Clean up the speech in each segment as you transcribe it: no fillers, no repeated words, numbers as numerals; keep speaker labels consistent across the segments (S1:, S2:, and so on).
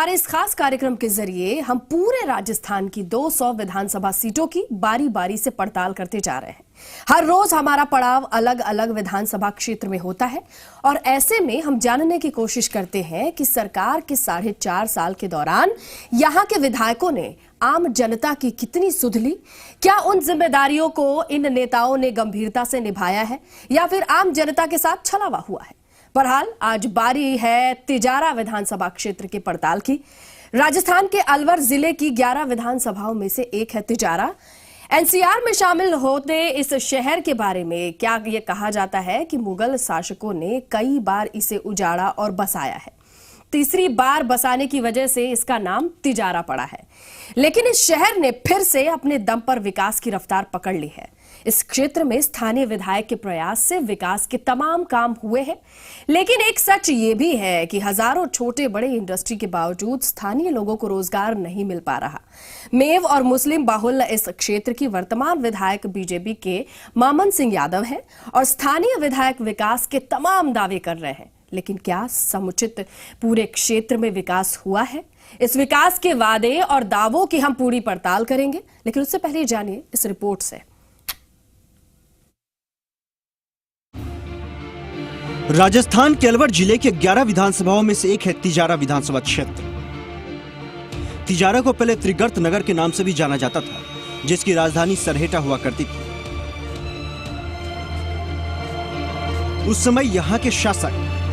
S1: हमारे इस खास कार्यक्रम के जरिए हम पूरे राजस्थान की 200 विधानसभा सीटों की बारी बारी से पड़ताल करते जा रहे हैं। हर रोज हमारा पड़ाव अलग अलग विधानसभा क्षेत्र में होता है और ऐसे में हम जानने की कोशिश करते हैं कि सरकार के 4.5 साल के दौरान यहां के विधायकों ने आम जनता की कितनी सुध ली, क्या उन जिम्मेदारियों को इन नेताओं ने गंभीरता से निभाया है या फिर आम जनता के साथ छलावा हुआ है। बहरहाल आज बारी है तिजारा विधानसभा क्षेत्र की पड़ताल की। राजस्थान के अलवर जिले की 11 विधानसभाओं में से एक है तिजारा। एनसीआर में शामिल होते इस शहर के बारे में क्या ये कहा जाता है कि मुगल शासकों ने कई बार इसे उजाड़ा और बसाया है। तीसरी बार बसाने की वजह से इसका नाम तिजारा पड़ा है, लेकिन इस शहर ने फिर से अपने दम पर विकास की रफ्तार पकड़ ली है। इस क्षेत्र में स्थानीय विधायक के प्रयास से विकास के तमाम काम हुए हैं, लेकिन एक सच ये भी है कि हजारों छोटे बड़े इंडस्ट्री के बावजूद स्थानीय लोगों को रोजगार नहीं मिल पा रहा। मेव और मुस्लिम बाहुल्य इस क्षेत्र की वर्तमान विधायक बीजेपी के मामन सिंह यादव हैं और स्थानीय विधायक विकास के तमाम दावे कर रहे हैं, लेकिन क्या समुचित पूरे क्षेत्र में विकास हुआ है? इस विकास के वादे और दावों की हम पूरी पड़ताल करेंगे, लेकिन उससे पहले जानिए इस रिपोर्ट से।
S2: राजस्थान के अलवर जिले के 11 विधानसभाओं में से एक है तिजारा विधानसभा क्षेत्र। तिजारा को पहले त्रिगर्त नगर के नाम से भी जाना जाता था, जिसकी राजधानी सरहेटा हुआ करती थी। उस समय यहाँ के शासक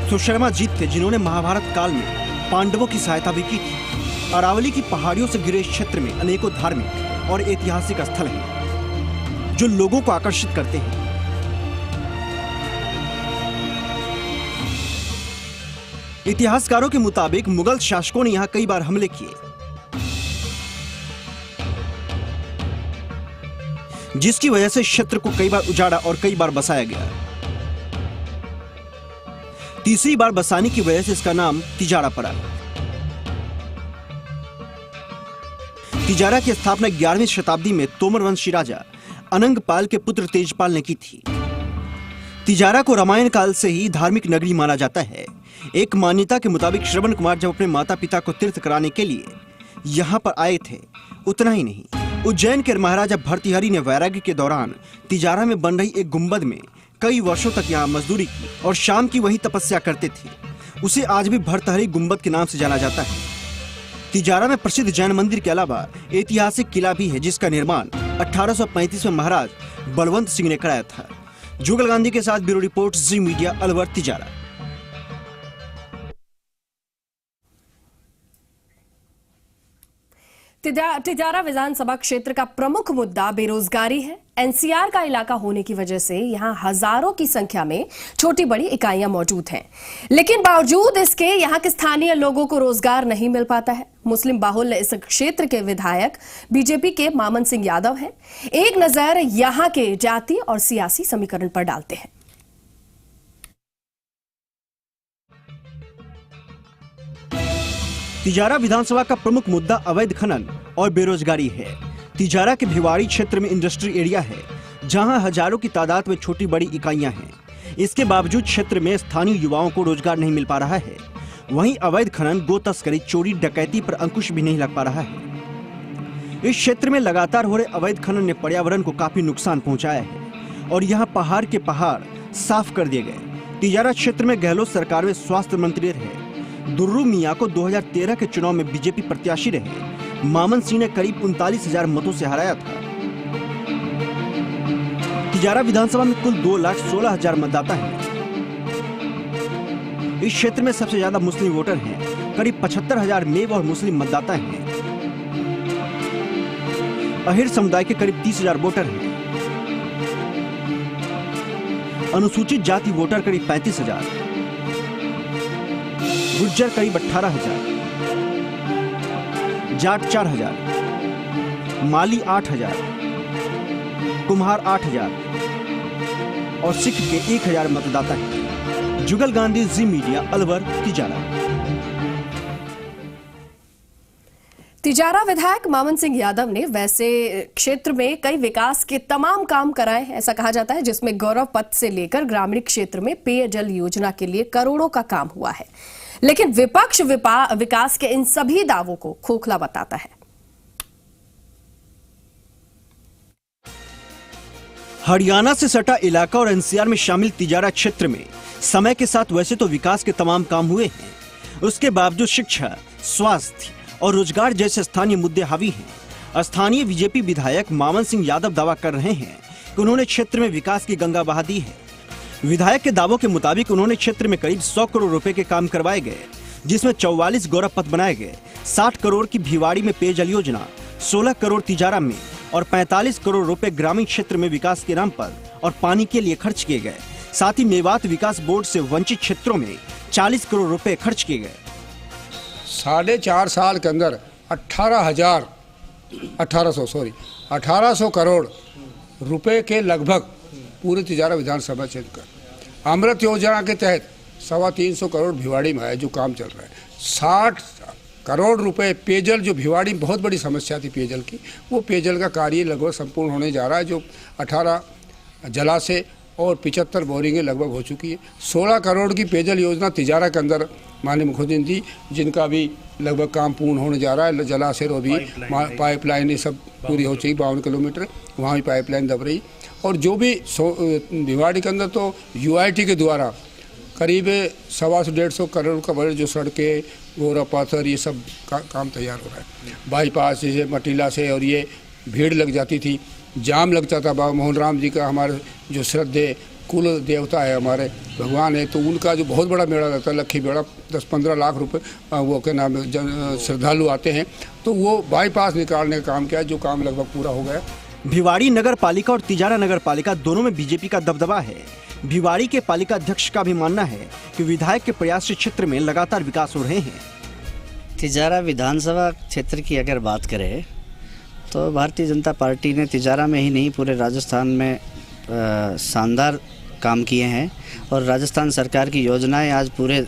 S2: सुशर्मा जीत थे, जिन्होंने महाभारत काल में पांडवों की सहायता भी की थी। अरावली की पहाड़ियों से घिरे क्षेत्र में अनेकों धार्मिक और ऐतिहासिक स्थल हैं, जो लोगों को आकर्षित करते हैं। इतिहासकारों के मुताबिक मुगल शासकों ने यहां कई बार हमले किए, जिसकी वजह से क्षेत्र को कई बार उजाड़ा और कई बार बसाया गया। तीसरी बार बसाने की वजह से इसका नाम तिजारा पड़ा। तिजारा की स्थापना 11वीं शताब्दी में तोमर वंशी राजा अनंगपाल के पुत्र तेजपाल ने की थी। तिजारा को रामायण काल से ही धार्मिक नगरी माना जाता है। एक मान्यता के मुताबिक श्रवण कुमार जब अपने माता पिता को तीर्थ कराने के लिए यहाँ पर आए थे, उतना ही नहीं, उज्जैन के महाराजा भर्तृहरि ने वैराग्य के दौरान तिजारा में बन रही एक गुंबद में कई वर्षों तक यहाँ मजदूरी की और शाम की वही तपस्या करते थे। उसे आज भी भर्तृहरि गुंबद के नाम से जाना जाता है। तिजारा में प्रसिद्ध जैन मंदिर के अलावा ऐतिहासिक किला भी है, जिसका निर्माण 1835 में महाराज बलवंत सिंह ने कराया था। जुगल गांधी के साथ ब्यूरो रिपोर्ट, जी मीडिया, अलवर, तिजारा।
S1: तिजारा विधानसभा क्षेत्र का प्रमुख मुद्दा बेरोजगारी है। एनसीआर का इलाका होने की वजह से यहां हजारों की संख्या में छोटी बड़ी इकाइयां मौजूद हैं, लेकिन बावजूद इसके यहां के स्थानीय लोगों को रोजगार नहीं मिल पाता है। मुस्लिम बाहुल्य इस क्षेत्र के विधायक बीजेपी के मामन सिंह यादव हैं। एक नजर यहां के जातीय और सियासी समीकरण पर डालते हैं।
S2: तिजारा विधानसभा का प्रमुख मुद्दा अवैध खनन और बेरोजगारी है। तिजारा के भिवाड़ी क्षेत्र में इंडस्ट्री एरिया है, जहां हजारों की तादाद में छोटी बड़ी इकाइयां हैं। इसके बावजूद क्षेत्र में स्थानीय युवाओं को रोजगार नहीं मिल पा रहा है। वहीं अवैध खनन, गो तस्करी, चोरी, डकैती पर अंकुश भी नहीं लग पा रहा है। इस क्षेत्र में लगातार हो रहे अवैध खनन ने पर्यावरण को काफी नुकसान पहुंचाया है और यहाँ पहाड़ के पहाड़ साफ कर दिए गए। तिजारा क्षेत्र में गहलोत सरकार में स्वास्थ्य मंत्री रहे दुर्रू मियां को 2013 के चुनाव में बीजेपी प्रत्याशी रहे मामन सिंह ने करीब 39,000 मतों से हराया था। तिजारा विधानसभा में कुल 2,16,000 मतदाता हैं। इस क्षेत्र में सबसे ज्यादा मुस्लिम वोटर हैं, करीब 75,000 मेव और मुस्लिम मतदाता हैं। अहिर समुदाय के करीब 30,000 वोटर हैं। अनुसूचित जाति वोटर करीब 35,000, गुर्जर करीब 18,000, जाट 4,000, माली 8,000, कुम्हार 8,000 और सिख के 1,000 मतदाता हैं। जुगल गांधी, जी मीडिया, अलवर, तिजारा।
S1: तिजारा विधायक मामन सिंह यादव ने वैसे क्षेत्र में कई विकास के तमाम काम कराए हैं, ऐसा कहा जाता है, जिसमें गौरव पथ से लेकर ग्रामीण क्षेत्र में पेयजल योजना के लिए करोड़ों का काम हुआ है। लेकिन विपक्ष विकास के इन सभी दावों को खोखला बताता है।
S2: हरियाणा से सटा इलाका और एनसीआर में शामिल तिजारा क्षेत्र में समय के साथ वैसे तो विकास के तमाम काम हुए हैं, उसके बावजूद शिक्षा, स्वास्थ्य और रोजगार जैसे स्थानीय मुद्दे हावी हैं। स्थानीय बीजेपी विधायक मामन सिंह यादव दावा कर रहे हैं कि उन्होंने क्षेत्र में विकास की गंगा बहा दी है। विधायक के दावों के मुताबिक उन्होंने क्षेत्र में करीब 100 करोड़ रुपए के काम करवाए गए, जिसमें 44 गौरव पथ बनाए गए, 60 करोड़ की भिवाड़ी में पेयजल योजना, 16 करोड़ तिजारा में और 45 करोड़ रुपए ग्रामीण क्षेत्र में विकास के नाम पर और पानी के लिए खर्च किए गए। साथ ही मेवात विकास बोर्ड से वंचित क्षेत्रों में 40 करोड़ रुपए खर्च किए गए।
S3: 4.5 साल के अंदर 1800 करोड़ रुपए के लगभग पूरे तिजारा विधानसभा क्षेत्र का अमृत योजना के तहत 325 करोड़ भिवाड़ी में है जो काम चल रहा है। 60 करोड़ रुपए पेयजल, जो भिवाड़ी में बहुत बड़ी समस्या थी पेयजल की, वो पेयजल का कार्य लगभग संपूर्ण होने जा रहा है, जो 18 जलाशय और 75 बोरिंगें लगभग हो चुकी है। 16 करोड़ की पेयजल योजना तिजारा के अंदर माननीय मुख्यमंत्री जी, जिनका भी लगभग काम पूर्ण होने जा रहा है। जलाशय और भी पाइपलाइन ये सब पूरी हो चुकी, 52 किलोमीटर वहाँ भी पाइपलाइन दब रही। और जो भी भिवाड़ी के अंदर तो यूआईटी के द्वारा करीब 125 करोड़ का बजट, जो सड़कें, गोरा पाथर, ये सब काम तैयार हो रहा है। बाईपास जैसे मटीला से, और ये भीड़ लग जाती थी, जाम लगता था। बाबा मोहन राम जी का, हमारे जो श्रद्धे कुल देवता है, हमारे भगवान है, तो उनका जो बहुत बड़ा मेला लगता है, लक्खी मेला, 10-15 लाख रुपए वो के नाम श्रद्धालु आते हैं, तो वो बाईपास निकालने का काम किया, जो काम लगभग पूरा हो गया।
S2: भिवाड़ी नगर पालिका और तिजारा नगर पालिका दोनों में बीजेपी का दबदबा है। भिवाड़ी के पालिका अध्यक्ष का भी मानना है कि विधायक के प्रयास से क्षेत्र में लगातार विकास हो रहे हैं।
S4: तिजारा विधानसभा क्षेत्र की अगर बात करें तो भारतीय जनता पार्टी ने तिजारा में ही नहीं पूरे राजस्थान में शानदार काम किए हैं, और राजस्थान सरकार की योजनाएं आज पूरे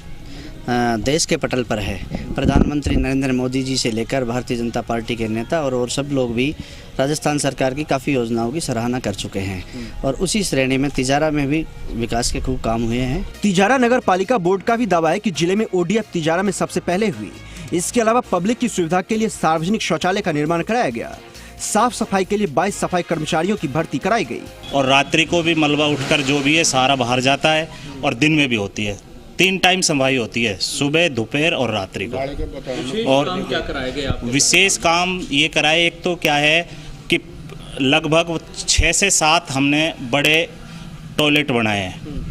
S4: देश के पटल पर है। प्रधानमंत्री नरेंद्र मोदी जी से लेकर भारतीय जनता पार्टी के नेता और सब लोग भी राजस्थान सरकार की काफ़ी योजनाओं की सराहना कर चुके हैं, और उसी श्रेणी में तिजारा में भी विकास के खूब काम हुए हैं।
S2: तिजारा नगर पालिका बोर्ड का भी दावा है कि जिले में ओडीएफ तिजारा में सबसे पहले हुई। इसके अलावा पब्लिक की सुविधा के लिए सार्वजनिक शौचालय का निर्माण कराया गया। साफ सफाई के लिए 22 सफाई कर्मचारियों की भर्ती कराई गई, और
S5: रात्रि को भी मलबा उठकर जो भी है सारा बाहर जाता है, और दिन में भी होती है। 3 टाइम सफाई होती है, सुबह, दोपहर और रात्रि को। और
S6: क्या कराए गए आप?
S5: विशेष काम ये कराए, एक तो क्या है कि लगभग 6 से 7 हमने बड़े टॉयलेट बनाए हैं,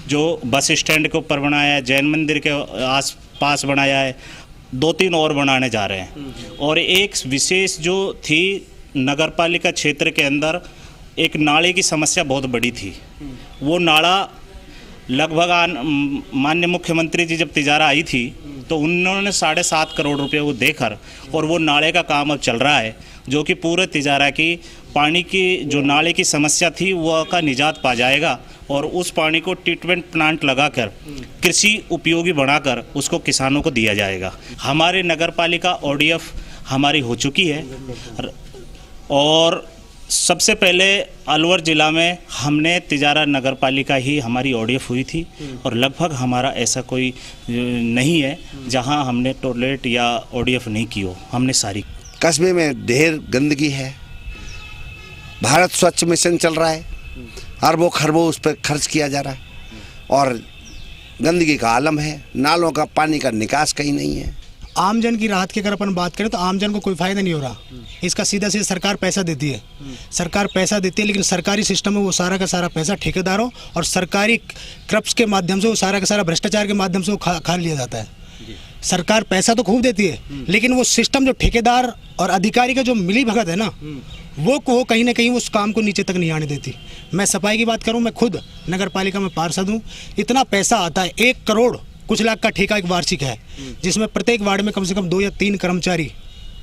S5: जो बस स्टैंड के ऊपर बनाया है, जैन मंदिर के आस पास बनाया है, 2-3 और बनाने जा रहे हैं। और एक विशेष जो थी, नगर पालिका क्षेत्र के अंदर एक नाले की समस्या बहुत बड़ी थी। वो नाला लगभग माननीय मुख्यमंत्री जी जब तिजारा आई थी तो उन्होंने 7.5 करोड़ रुपए वो देकर, और वो नाले का काम अब चल रहा है, जो कि पूरे तिजारा की पानी की जो नाले की समस्या थी वो का निजात पा जाएगा, और उस पानी को ट्रीटमेंट प्लांट लगाकर कृषि उपयोगी बनाकर उसको किसानों को दिया जाएगा। हमारे नगर पालिका ओडीएफ हमारी हो चुकी है, और सबसे पहले अलवर जिला में हमने तिजारा नगर पालिका ही हमारी ओडीएफ हुई थी, और लगभग हमारा ऐसा कोई नहीं है जहां हमने टॉयलेट या ओडीएफ नहीं की हो। हमने सारी।
S7: कस्बे में ढेर गंदगी है, भारत स्वच्छ मिशन चल रहा है, अरबों खरबों उस पर खर्च किया जा रहा है, और गंदगी का आलम है, नालों का पानी का निकास कहीं नहीं है।
S8: आमजन की राहत की अगर अपन बात करें तो आमजन को कोई फायदा नहीं हो रहा। इसका सीधा सीधा सरकार पैसा देती है, सरकार पैसा देती है, लेकिन सरकारी सिस्टम में वो सारा का सारा पैसा ठेकेदारों और सरकारी क्रप्स के माध्यम से, वो सारा का सारा भ्रष्टाचार के माध्यम से वो खा लिया जाता है। सरकार पैसा तो खूब देती है, लेकिन वो सिस्टम जो ठेकेदार और अधिकारी का जो मिली भगत है ना, वो कहीं ना कहीं उस काम को नीचे तक नहीं आने देती। मैं सफाई की बात करूं, मैं खुद नगर पालिका में पार्षद हूं। इतना पैसा आता है, 1 करोड़ कुछ लाख का ठेका एक वार्षिक है, जिसमें प्रत्येक वार्ड में कम से कम 2 या 3 कर्मचारी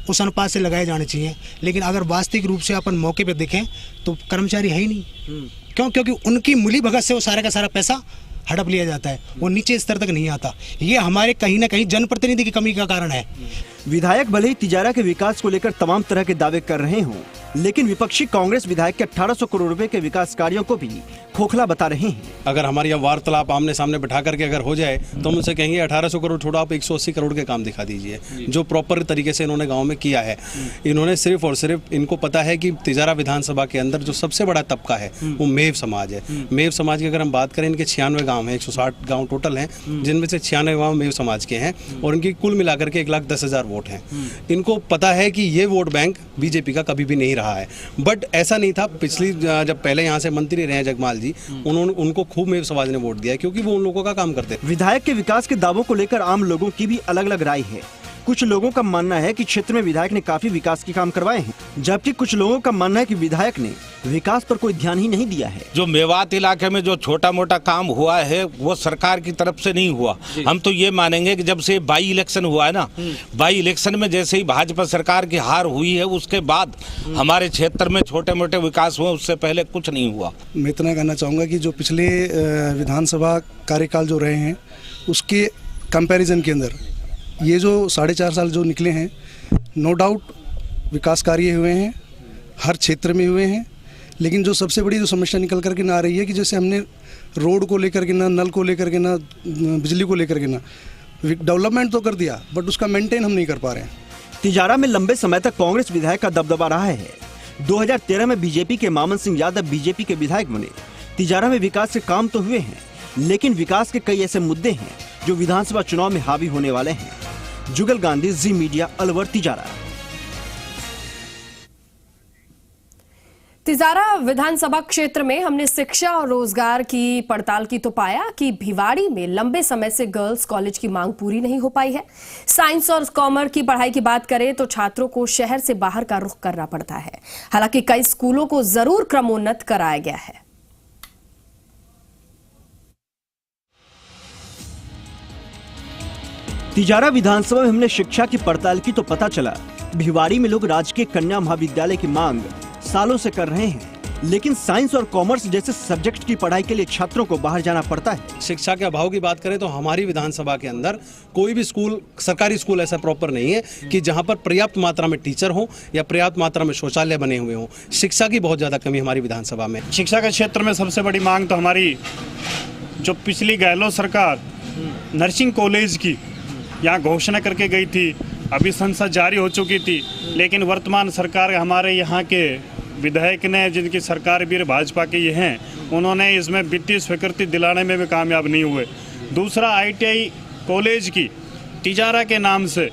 S8: उस अनुपात से लगाए जाने चाहिए। लेकिन अगर वास्तविक रूप से अपन मौके पे देखें तो कर्मचारी है ही नहीं। क्यों? क्योंकि उनकी मिली भगत से वो सारा का सारा पैसा हड़प लिया जाता है, वो नीचे स्तर तक नहीं आता। ये हमारे कहीं ना कहीं जनप्रतिनिधि की कमी का कारण है।
S2: विधायक भले ही तिजारा के विकास को लेकर तमाम तरह के दावे कर रहे हों, लेकिन विपक्षी कांग्रेस विधायक के 1800 करोड़ रुपए के विकास कार्यों को भी खोखला बता रहे हैं।
S6: अगर हमारी यहाँ वार्तालाप आमने सामने बैठा करके अगर हो जाए तो हम उनसे कहेंगे 1800 करोड़ छोड़ो, आप 180 करोड़ के काम दिखा दीजिए जो प्रॉपर तरीके से इन्होंने गाँव में किया है। इन्होंने सिर्फ और सिर्फ इनको पता है कि तिजारा विधानसभा के अंदर जो सबसे बड़ा तबका है वो मेव समाज है। मेव समाज की अगर हम बात करें, इनके 96 गाँव हैं, 160 गाँव टोटल हैं, जिनमें से 96 गाँव मेव समाज के हैं और इनकी कुल मिलाकर के 1,10,000 वोट हैं। इनको पता है कि ये वोट बैंक बीजेपी का कभी भी नहीं रहा है, बट ऐसा नहीं था। पिछली जब पहले यहाँ से मंत्री रहे जगमाल जी, उनको खूब मेव समाज ने वोट दिया क्योंकि वो उन लोगों का काम करते हैं।
S2: विधायक के विकास के दावों को लेकर आम लोगों की भी अलग अलग राय है। कुछ लोगों का मानना है कि क्षेत्र में विधायक ने काफी विकास के काम करवाए हैं, जबकि कुछ लोगों का मानना है कि विधायक ने विकास पर कोई ध्यान ही नहीं दिया है।
S9: जो मेवात इलाके में जो छोटा मोटा काम हुआ है वो सरकार की तरफ से नहीं हुआ। हम तो ये मानेंगे कि जब से बाई इलेक्शन हुआ है ना, बाई इलेक्शन में जैसे ही भाजपा सरकार की हार हुई है उसके बाद हमारे क्षेत्र में छोटे मोटे विकास हुए, उससे पहले कुछ नहीं हुआ।
S10: मैं इतना कहना चाहूँगा कि जो पिछले विधानसभा कार्यकाल जो रहे हैं उसके कंपैरिजन के अंदर ये जो 4.5 साल जो निकले हैं, नो डाउट विकास कार्य हुए हैं, हर क्षेत्र में हुए हैं। लेकिन जो सबसे बड़ी जो समस्या निकल कर के ना आ रही है कि जैसे हमने रोड को लेकर के ना, नल को लेकर के ना, बिजली को लेकर के ना, डेवलपमेंट तो कर दिया बट उसका मेंटेन हम नहीं कर पा रहे हैं।
S2: तिजारा में लंबे समय तक कांग्रेस विधायक का दबदबा रहा है। 2013 में बीजेपी के मामन सिंह यादव बीजेपी के विधायक बने। तिजारा में विकास के काम तो हुए हैं, लेकिन विकास के कई ऐसे मुद्दे हैं जो विधानसभा चुनाव में हावी होने वाले हैं। जुगल गांधी, जी मीडिया, अलवर, तिजारा।
S1: तिजारा विधानसभा क्षेत्र में हमने शिक्षा और रोजगार की पड़ताल की तो पाया कि भिवाड़ी में लंबे समय से गर्ल्स कॉलेज की मांग पूरी नहीं हो पाई है। साइंस और कॉमर्स की पढ़ाई की बात करें तो छात्रों को शहर से बाहर का रुख करना पड़ता है। हालांकि कई स्कूलों को जरूर क्रमोन्नत कराया गया है।
S2: तिजारा विधानसभा में हमने शिक्षा की पड़ताल की तो पता चला भिवाड़ी में लोग राजकीय कन्या महाविद्यालय की मांग सालों से कर रहे हैं, लेकिन साइंस और कॉमर्स जैसे सब्जेक्ट की पढ़ाई के लिए छात्रों को बाहर जाना पड़ता है।
S6: शिक्षा के अभाव की बात करें तो हमारी विधानसभा के अंदर कोई भी स्कूल, सरकारी स्कूल ऐसा प्रॉपर नहीं है कि जहां पर पर्याप्त मात्रा में टीचर हो या पर्याप्त मात्रा में शौचालय बने हुए हों। शिक्षा की बहुत ज़्यादा कमी हमारी विधानसभा में।
S11: शिक्षा के क्षेत्र में सबसे बड़ी मांग तो हमारी जो पिछली गहलोत सरकार नर्सिंग कॉलेज की यहाँ घोषणा करके गई थी, अभी संसद जारी हो चुकी थी, लेकिन वर्तमान सरकार हमारे यहाँ के विधायक ने, जिनकी सरकार भी भाजपा के ये हैं, उन्होंने इसमें वित्तीय स्वीकृति दिलाने में भी कामयाब नहीं हुए। दूसरा, ITI कॉलेज की तिजारा के नाम से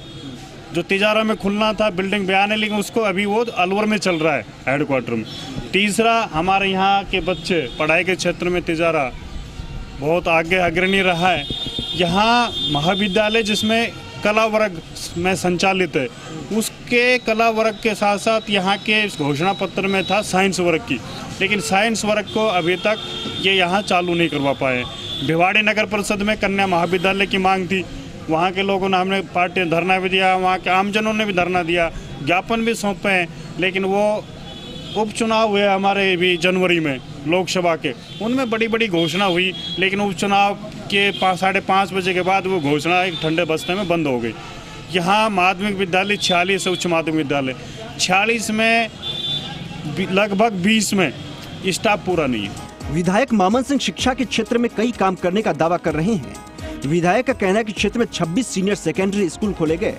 S11: जो तिजारा में खुलना था बिल्डिंग बयान है, लेकिन उसको अभी वो अलवर में चल रहा है हेडक्वार्टर में। तीसरा, हमारे यहाँ के बच्चे पढ़ाई के क्षेत्र में तिजारा बहुत आगे अग्रणी रहा है। यहाँ महाविद्यालय जिसमें कला वर्ग में संचालित है, उसके कला वर्ग के साथ साथ यहाँ के घोषणा पत्र में था साइंस वर्ग की, लेकिन साइंस वर्ग को अभी तक ये यहाँ चालू नहीं करवा पाए। भिवाड़ी नगर परिषद में कन्या महाविद्यालय की मांग थी, वहाँ के लोगों ने, हमने पार्टी धरना भी दिया, वहाँ के आमजनों ने भी धरना दिया, ज्ञापन भी सौंपे हैं, लेकिन वो उपचुनाव हुए हमारे भी जनवरी में लोकसभा के, उनमें बड़ी बड़ी घोषणा हुई, लेकिन उपचुनाव के 5:30 बजे के बाद वो घोषणा एक ठंडे बस्ते में बंद हो गई। यहाँ माध्यमिक विद्यालय 46 है, उच्च माध्यमिक विद्यालय 46 में लगभग 20 में स्टाफ पूरा नहीं है।
S2: विधायक मामन सिंह शिक्षा के क्षेत्र में कई काम करने का दावा कर रहे हैं। विधायक का कहना है कि क्षेत्र में 26 सीनियर सेकेंडरी स्कूल खोले गए,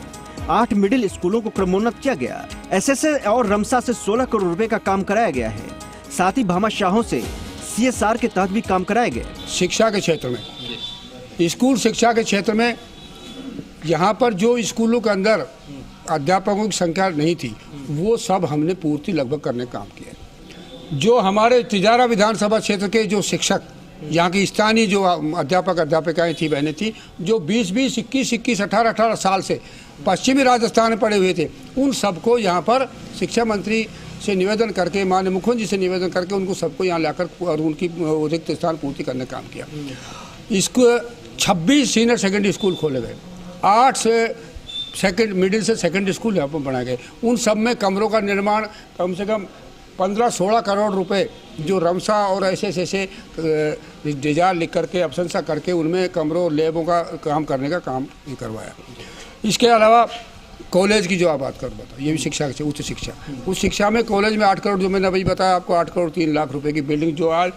S2: 8 मिडिल स्कूलों को क्रमोन्नत किया गया। SSA और रमसा से 16 करोड़ रुपए का काम कराया गया है। साथ ही भामाशाहों से CSR के तहत भी काम कराए गए।
S3: शिक्षा के क्षेत्र में, स्कूल शिक्षा के क्षेत्र में, यहाँ पर जो स्कूलों के अंदर अध्यापकों की संख्या नहीं थी, वो सब हमने पूर्ति लगभग करने का काम किया। जो हमारे तिजारा विधानसभा क्षेत्र के जो शिक्षक, यहाँ की स्थानीय जो अध्यापक अध्यापिकाएं थी, बहनें थी, जो 20-20, 21-21, 18-18 साल से पश्चिमी राजस्थान में पढ़े हुए थे, उन सबको यहाँ पर शिक्षा मंत्री से निवेदन करके, माननीय मुख्यमंत्री से निवेदन करके उनको सबको यहाँ लाकर और उनकी रिक्त स्थान पूर्ति करने का काम किया। इसको 26 सीनियर सेकेंडरी स्कूल खोले गए, 8 से मिडिल से सेकेंडरी स्कूल यहाँ पर बनाए गए। उन सब में कमरों का निर्माण कम से कम 15-16 करोड़ रुपए जो रमसा और ऐसे डिजाइन लिख करके अफसंसा करके उनमें कमरों, लैबों का काम करने का काम करवाया। इसके अलावा कॉलेज की जो आप बात कर बता, ये भी शिक्षा की उच्च शिक्षा, उस शिक्षा में कॉलेज में 8 करोड़, जो मैंने अभी बताया आपको, 8 करोड़ 3 लाख रुपए की बिल्डिंग, जो आज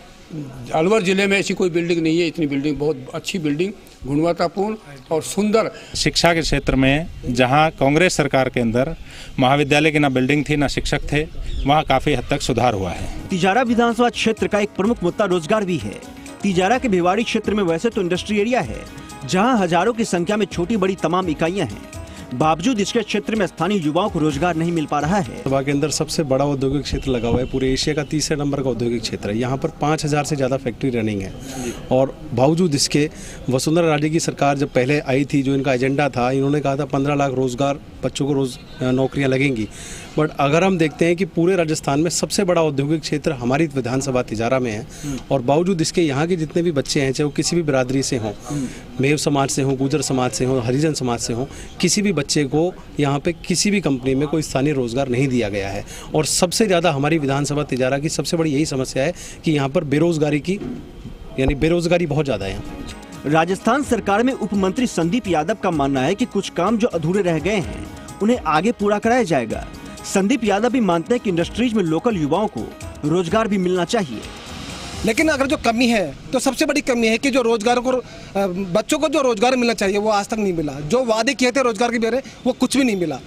S3: अलवर जिले में ऐसी कोई बिल्डिंग नहीं है। इतनी बिल्डिंग, बहुत अच्छी बिल्डिंग, गुणवत्तापूर्ण और सुंदर।
S5: शिक्षा के क्षेत्र में जहां कांग्रेस सरकार के अंदर महाविद्यालय की ना बिल्डिंग थी ना शिक्षक थे, वहां काफ़ी हद तक सुधार हुआ है।
S2: तिजारा विधानसभा क्षेत्र का एक प्रमुख मुद्दा रोजगार भी है। तिजारा के भिवाड़ी क्षेत्र में वैसे तो इंडस्ट्री एरिया है, जहां हजारों की संख्या में छोटी बड़ी तमाम इकाइयां हैं, बावजूद इसके क्षेत्र में स्थानीय युवाओं को रोजगार नहीं मिल पा रहा है।
S6: सभा के अंदर सबसे बड़ा औद्योगिक क्षेत्र लगा हुआ है, पूरे एशिया का 3रे नंबर का औद्योगिक क्षेत्र है। यहाँ पर 5000 से ज़्यादा फैक्ट्री रनिंग है और बावजूद इसके वसुंधरा राजे की सरकार जब पहले आई थी, जो इनका एजेंडा था, इन्होंने कहा था 15 लाख रोजगार, बच्चों को रोज नौकरियाँ लगेंगी। बट अगर हम देखते हैं कि पूरे राजस्थान में सबसे बड़ा औद्योगिक क्षेत्र हमारी विधानसभा तिजारा में है और बावजूद इसके यहाँ के जितने भी बच्चे हैं, चाहे वो किसी भी बिरादरी से हों, मेव समाज से हों, गुजर समाज से हों, हरिजन समाज से हों, किसी भी बच्चे को यहाँ पे किसी भी कंपनी में कोई स्थानीय रोजगार नहीं दिया गया है। और सबसे ज़्यादा हमारी विधानसभा तिजारा की सबसे बड़ी यही समस्या है कि यहाँ पर बेरोजगारी बहुत ज़्यादा है यहाँ।
S2: राजस्थान सरकार में उप मंत्री संदीप यादव का मानना है कि कुछ काम जो अधूरे रह गए हैं उन्हें आगे पूरा कराया जाएगा। संदीप यादव भी मानते हैं कि इंडस्ट्रीज में लोकल युवाओं को रोजगार भी मिलना चाहिए।
S8: लेकिन अगर जो कमी है तो सबसे बड़ी कमी है कि जो रोजगार को, बच्चों को जो रोजगार मिलना चाहिए वो आज तक नहीं मिला। जो वादे किए थे रोजगार के बेरे, वो कुछ भी नहीं मिला।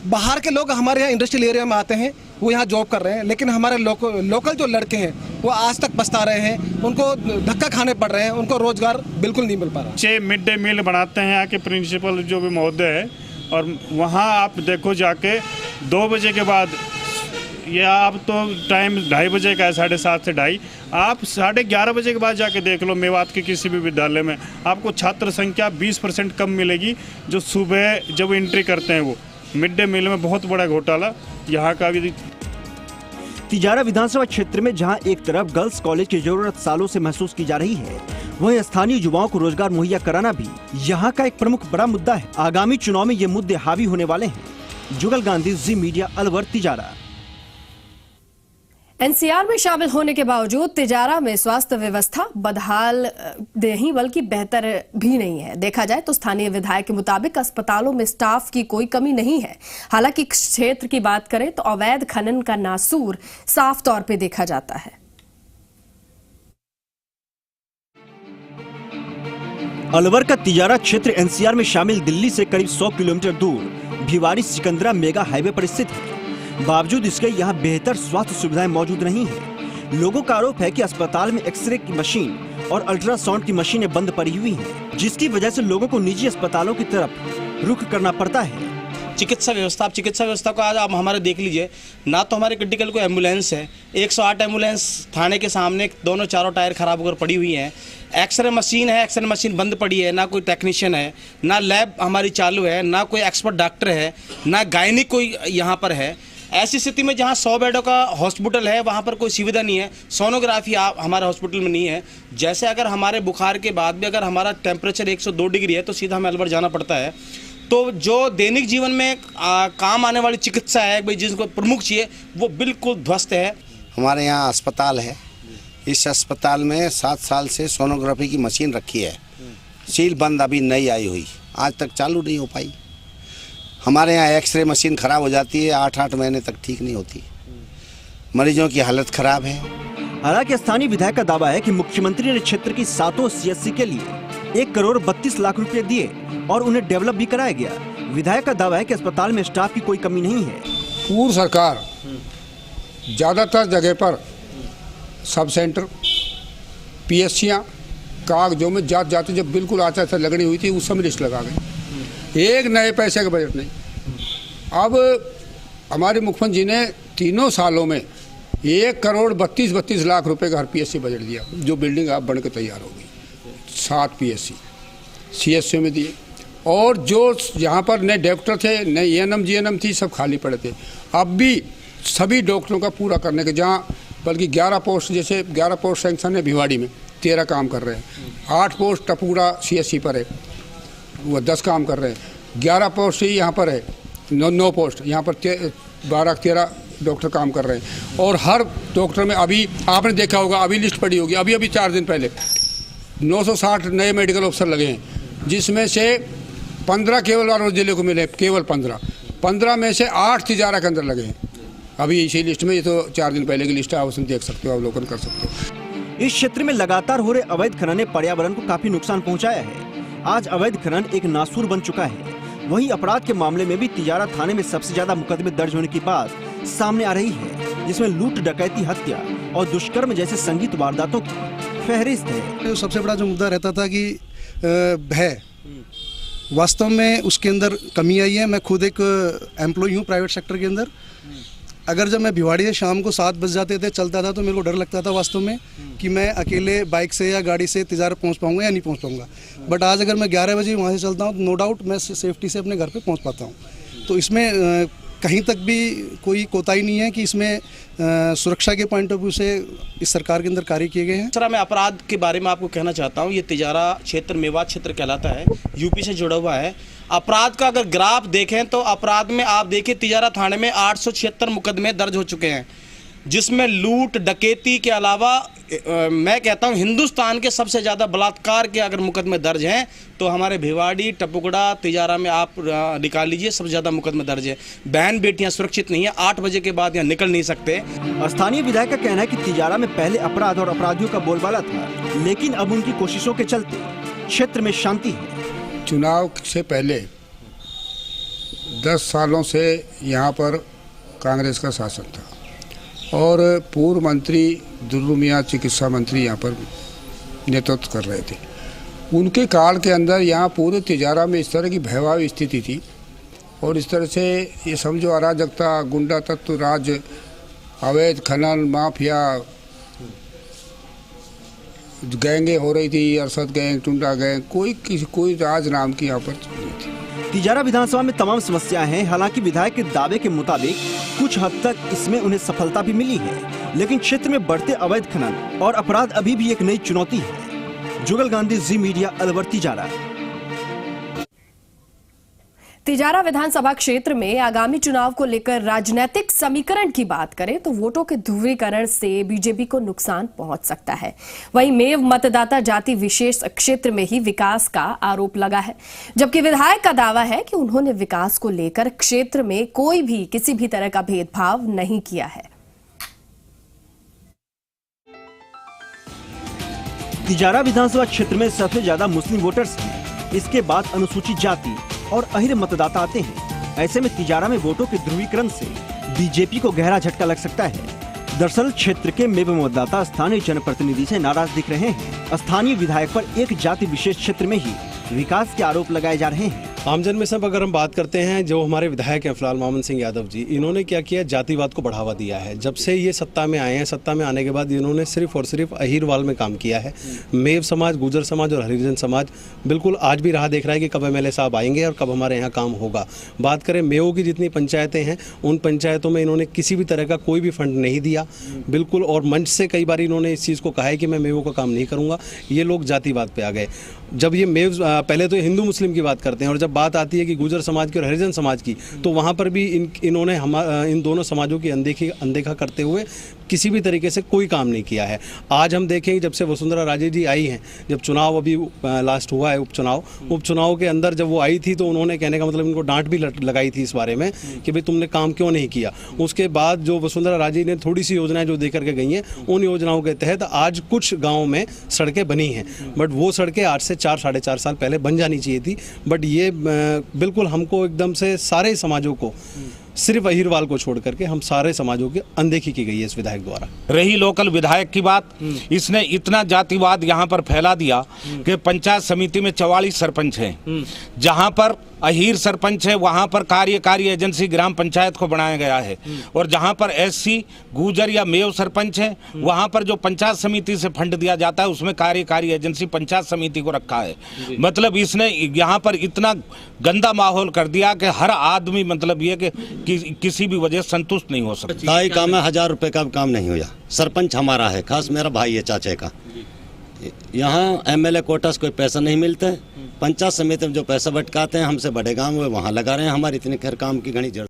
S8: बाहर के लोग हमारे यहाँ इंडस्ट्रियल एरिया में आते हैं, वो यहाँ जॉब कर रहे हैं, लेकिन हमारे लोकल जो लड़के हैं वो आज तक पछता रहे हैं, उनको धक्का खाने पड़ रहे हैं, उनको रोजगार बिल्कुल नहीं मिल पा रहा।
S11: 6 मिड डे मील बनाते हैं यहाँ के प्रिंसिपल जो भी महोदय है, और वहाँ आप देखो जाके 2 बजे के बाद, या अब तो टाइम 2:30 बजे का है, 7:30 से 2:30, आप 11:30 बजे के बाद जाके देख लो मेवात के किसी भी विद्यालय में, आपको छात्र संख्या 20% कम मिलेगी जो सुबह जब एंट्री करते हैं। वो मिड डे मील में बहुत बड़ा घोटाला यहाँ का भी।
S2: तिजारा विधानसभा क्षेत्र में जहां एक तरफ गर्ल्स कॉलेज की जरूरत सालों से महसूस की जा रही है, वहीं स्थानीय युवाओं को रोजगार मुहैया कराना भी यहां का एक प्रमुख बड़ा मुद्दा है। आगामी चुनाव में ये मुद्दे हावी होने वाले हैं। जुगल गांधी, जी मीडिया, अलवर, तिजारा।
S1: एनसीआर में शामिल होने के बावजूद तिजारा में स्वास्थ्य व्यवस्था बदहाल नहीं बल्कि बेहतर भी नहीं है। देखा जाए तो स्थानीय विधायक के मुताबिक अस्पतालों में स्टाफ की कोई कमी नहीं है। हालांकि क्षेत्र की बात करें तो अवैध खनन का नासूर साफ तौर पे देखा जाता है।
S2: अलवर का तिजारा क्षेत्र एनसीआर में शामिल दिल्ली से करीब 100 किलोमीटर दूर भिवाड़ी सिकंदरा मेगा हाईवे पर स्थित है। बावजूद इसके यहाँ बेहतर स्वास्थ्य सुविधाएं मौजूद नहीं है। लोगों का आरोप है कि अस्पताल में एक्सरे की मशीन और अल्ट्रासाउंड की मशीनें बंद पड़ी हुई हैं, जिसकी वजह से लोगों को निजी अस्पतालों की तरफ रुख करना पड़ता है।
S12: चिकित्सा व्यवस्था को आज आप हमारे देख लीजिए, ना तो हमारे क्रिटिकल को एम्बुलेंस है, 108 एम्बुलेंस थाने के सामने दोनों चारों टायर खराब होकर पड़ी हुई हैं। एक्सरे मशीन है, एक्सरे मशीन बंद पड़ी है, ना कोई टेक्नीशियन है, ना लैब हमारी चालू है, ना कोई एक्सपर्ट डॉक्टर है, ना गायनिक कोई यहाँ पर है। ऐसी स्थिति में जहाँ 100 बेडों का हॉस्पिटल है, वहाँ पर कोई सुविधा नहीं है। सोनोग्राफी हमारे हॉस्पिटल में नहीं है। जैसे अगर हमारे बुखार के बाद भी अगर हमारा टेम्परेचर 102 डिग्री है तो सीधा हमें अलवर जाना पड़ता है। तो जो दैनिक जीवन में काम आने वाली चिकित्सा है भाई, जिसको प्रमुख चाहिए, वो बिल्कुल ध्वस्त है।
S7: हमारे यहाँ अस्पताल है, इस अस्पताल में 7 साल से सोनोग्राफी की मशीन रखी है, सील बंद अभी नई आई हुई, आज तक चालू नहीं हो पाई। हमारे यहाँ एक्सरे मशीन ख़राब हो जाती है, 8-8 महीने तक ठीक नहीं होती। मरीजों की हालत ख़राब है।
S2: हालांकि स्थानीय विधायक का दावा है कि मुख्यमंत्री ने क्षेत्र की 7 CSC के लिए 1 करोड़ 32 लाख रुपए दिए और उन्हें डेवलप भी कराया गया। विधायक का दावा है कि अस्पताल में स्टाफ की कोई कमी नहीं है।
S3: पूर्व सरकार ज़्यादातर जगह पर सब सेंटर, PSCयाँ कागजों में जाते जब बिल्कुल आचार संहिता लगनी हुई थी, उस समय लिस्ट लगा गई। एक नए पैसे का बजट नहीं। अब हमारे मुख्यमंत्री जी ने 3 सालों में 1 करोड़ 32 लाख रुपए का हर PSC बजट दिया, जो बिल्डिंग आप बन के तैयार हो गई। 7 PSC CSC में दिए, और जो यहाँ पर नए डॉक्टर थे, नए ENM GNM थी, सब खाली पड़े थे। अब भी सभी डॉक्टरों का पूरा करने के, जहाँ बल्कि 11 पोस्ट, जैसे 11 पोस्ट सेंक्शन है भिवाड़ी में, 13 काम कर रहे हैं। 8 पोस्ट टपूरा CSC पर है, वो 10 काम कर रहे हैं। 11 पोस्ट ही यहाँ पर है, 9 पोस्ट यहाँ पर 12-13 डॉक्टर काम कर रहे हैं। और हर डॉक्टर में अभी आपने देखा होगा, अभी लिस्ट पड़ी होगी, अभी 4 दिन पहले 960 नए मेडिकल ऑफिसर लगे हैं, जिसमें से 15 केवल वालों जिले को मिले, केवल 15 में से 8 तिजारा के अंदर लगे हैं अभी इसी लिस्ट में। ये तो 4 दिन पहले की लिस्ट है, आप उसमें देख सकते हो, अवलोकन कर सकते हो।
S2: इस क्षेत्र में लगातार हो रहे अवैध खनन ने पर्यावरण को काफी नुकसान पहुंचाया है। आज अवैध खनन एक नासूर बन चुका है। वहीं अपराध के मामले में भी तिजारा थाने में सबसे ज्यादा मुकदमे दर्ज होने की बात सामने आ रही है, जिसमें लूट, डकैती, हत्या और दुष्कर्म जैसे संगीत वारदातों की फहरिस्त है।
S10: सबसे बड़ा जो मुद्दा रहता था कि भय, वास्तव में उसके अंदर कमी आई है। मैं खुद एक एम्प्लॉय हूँ प्राइवेट सेक्टर के अंदर। अगर जब मैं भिवाड़ी से शाम को 7 बज जाते थे चलता था तो मेरे को डर लगता था वास्तव में कि मैं अकेले बाइक से या गाड़ी से तिजारा पहुंच पाऊंगा या नहीं पहुंच पाऊंगा। बट आज अगर मैं 11 बजे वहां से चलता हूं तो नो डाउट मैं सेफ्टी से अपने घर पे पहुंच पाता हूं। तो इसमें कहीं तक भी कोई कोताही नहीं है कि इसमें सुरक्षा के पॉइंट ऑफ व्यू से इस सरकार के अंदर कार्य किए गए हैं।
S12: सर, मैं अपराध के बारे में आपको कहना चाहता हूँ। ये तिजारा क्षेत्र मेवात क्षेत्र कहलाता है, यूपी से जुड़ा हुआ है। अपराध का अगर ग्राफ देखें तो अपराध में आप देखिए तिजारा थाने में 876 मुकदमे दर्ज हो चुके हैं, जिसमें लूट, डकैती के अलावा मैं कहता हूं हिंदुस्तान के सबसे ज़्यादा बलात्कार के अगर मुकदमे दर्ज हैं तो हमारे भिवाड़ी, टपुकड़ा, तिजारा में आप निकाल लीजिए, सबसे ज़्यादा मुकदमे दर्ज है। बहन बेटियां सुरक्षित नहीं है, 8 बजे के बाद यहाँ निकल नहीं सकते।
S2: स्थानीय विधायक का कहना है कि तिजारा में पहले अपराध और अपराधियों का बोलबाला था, लेकिन अब उनकी कोशिशों के चलते क्षेत्र में शांति है।
S3: चुनाव से पहले 10 सालों से यहाँ पर कांग्रेस का शासन था और पूर्व मंत्री दुर्रू मियां चिकित्सा मंत्री यहाँ पर नेतृत्व कर रहे थे। उनके काल के अंदर यहाँ पूरे तिजारा में इस तरह की भयावह स्थिति थी और इस तरह से ये समझो अराजकता, गुंडा तत्व राज, अवैध खनन, माफिया, गैंगे हो रही थी, अरसद गैंग, टुंडा गैंग, कोई राज नाम की यहाँ पर नहीं थी।
S2: तिजारा विधानसभा में तमाम समस्याएं हैं। हालांकि विधायक के दावे के मुताबिक कुछ हद तक इसमें उन्हें सफलता भी मिली है, लेकिन क्षेत्र में बढ़ते अवैध खनन और अपराध अभी भी एक नई चुनौती है। जुगल गांधी, जी मीडिया, अलवर, तिजारा।
S1: तिजारा विधानसभा क्षेत्र में आगामी चुनाव को लेकर राजनीतिक समीकरण की बात करें तो वोटों के ध्रुवीकरण से बीजेपी को नुकसान पहुंच सकता है। वहीं मेव मतदाता जाति विशेष क्षेत्र में ही विकास का आरोप लगा है, जबकि विधायक का दावा है कि उन्होंने विकास को लेकर क्षेत्र में कोई भी किसी भी तरह का भेदभाव नहीं किया है।
S2: तिजारा विधानसभा क्षेत्र में सबसे ज्यादा मुस्लिम वोटर्स हैं। इसके बाद अनुसूचित जाति और अहिर मतदाता आते हैं। ऐसे में तिजारा में वोटों के ध्रुवीकरण से बीजेपी को गहरा झटका लग सकता है। दरअसल क्षेत्र के मेव मतदाता स्थानीय जनप्रतिनिधि से नाराज दिख रहे हैं। स्थानीय विधायक पर एक जाति विशेष क्षेत्र में ही विकास के आरोप लगाए जा रहे हैं।
S6: आमजन में सब अगर हम बात करते हैं, जो हमारे विधायक हैं फिलहाल मोहम्मद सिंह यादव जी, इन्होंने क्या किया, जातिवाद को बढ़ावा दिया है। जब से ये सत्ता में आए हैं, सत्ता में आने के बाद इन्होंने सिर्फ और सिर्फ अहीरवाल में काम किया है। मेव समाज, गुर्जर समाज और हरिजन समाज बिल्कुल आज भी राह देख रहा है कि कब एमएलए साहब आएंगे और कब हमारे यहाँ काम होगा। बात करें मेव की जितनी पंचायतें हैं, उन पंचायतों में इन्होंने किसी भी तरह का कोई भी फंड नहीं दिया बिल्कुल, और मंच से कई बार इन्होंने इस चीज़ को कहा है कि मैं मेवों का काम नहीं करूँगा। ये लोग जातिवाद पे आ गए। जब ये मेव पहले तो हिंदू मुस्लिम की बात करते हैं और जब बात आती है कि गुर्जर समाज की और हरिजन समाज की, तो वहाँ पर भी इन्होंने इन दोनों समाजों की अनदेखा करते हुए किसी भी तरीके से कोई काम नहीं किया है। आज हम देखें जब से वसुंधरा राजे जी आई हैं, जब चुनाव अभी लास्ट हुआ है उपचुनाव के अंदर जब वो आई थी तो उन्होंने कहने का मतलब इनको डांट भी लगाई थी इस बारे में कि भाई तुमने काम क्यों नहीं किया। उसके बाद जो वसुंधरा राजे ने थोड़ी सी योजनाएं जो दे करके गई हैं, उन योजनाओं के तहत आज कुछ गाँव में सड़कें बनी हैं, बट वो सड़कें आज से 4-4.5 साल पहले बन जानी चाहिए थी। बट ये बिल्कुल हमको एकदम से सारे समाजों को, सिर्फ अहीरवाल को छोड़ करके हम सारे समाजों की अनदेखी की गई है इस विधायक द्वारा।
S9: रही लोकल विधायक की बात, इसने इतना जातिवाद यहाँ पर फैला दिया कि पंचायत समिति में 44 सरपंच हैं। जहाँ पर अहीर सरपंच है वहाँ पर कार्यकारी एजेंसी ग्राम पंचायत को बनाया गया है, और जहाँ पर एससी, गुर्जर या मेव सरपंच है वहाँ पर जो पंचायत समिति से फंड दिया जाता है उसमें कार्यकारी एजेंसी पंचायत समिति को रखा है। मतलब इसने यहाँ पर इतना गंदा माहौल कर दिया कि हर आदमी मतलब ये कि किसी भी वजह संतुष्ट नहीं हो सकता।
S13: ताई काम है, 1000 रुपए का काम नहीं हुआ। सरपंच हमारा है, खास मेरा भाई है चाचे का। यहाँ एमएलए कोटा से कोई पैसा नहीं मिलता है। पंचायत समिति में जो पैसा भटकाते हैं हमसे बड़े गांव में वहाँ लगा रहे हैं। हमारी इतनी खैर काम की घनी जरूरत